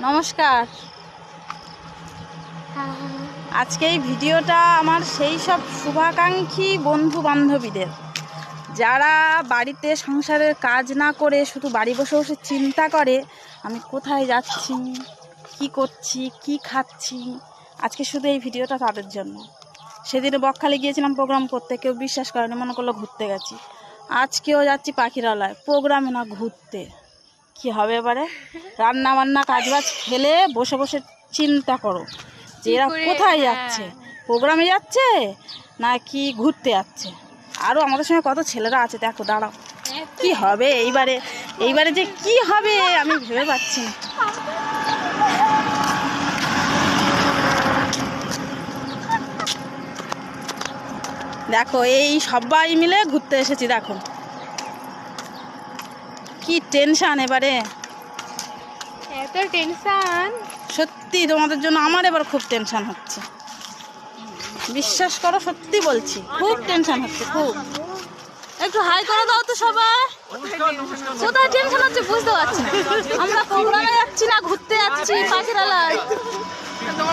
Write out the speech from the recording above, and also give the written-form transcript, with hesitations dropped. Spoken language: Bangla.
নমস্কার। আজকে এই ভিডিওটা আমার সেই সব শুভাকাঙ্ক্ষী বন্ধু বান্ধবীদের, যারা বাড়িতে সংসারের কাজ না করে শুধু বাড়ি বসে বসে চিন্তা করে আমি কোথায় যাচ্ছি, কি করছি, কি খাচ্ছি। আজকে শুধু এই ভিডিওটা তাদের জন্য। সেদিনে বকখালি গিয়েছিলাম প্রোগ্রাম করতে, কেউ বিশ্বাস করেনি, মনে করলো ঘুরতে গেছি। আজকেও যাচ্ছি পাখিরালয়, প্রোগ্রামে না ঘুরতে। কি হবে এবারে? রান্না বান্না কাজবাজ ফেলে বসে বসে চিন্তা করো যে এরা কোথায় যাচ্ছে, প্রোগ্রামে যাচ্ছে নাকি ঘুরতে যাচ্ছে। আরও আমাদের সঙ্গে কত ছেলেরা আছে, দেখো দাঁড়াও। কি হবে এইবারে যে কি হবে আমি ভেবে পাচ্ছি না। দেখো এই সবাই মিলে ঘুরতে এসেছি, দেখো কি টেনশন এবারে, এত টেনশন। সত্যি তোমাদের জন্য আমার এবার খুব টেনশন হচ্ছে, বিশ্বাস করো, সত্যি বলছি, খুব টেনশন হচ্ছে, খুব। একটু হাই করে দাও তো সবাই। কোথায় টেনশন হচ্ছে বুঝতে পারছি না। আমরা প্রোগ্রামে যাচ্ছি না ঘুরতে যাচ্ছি পাখিরালয়।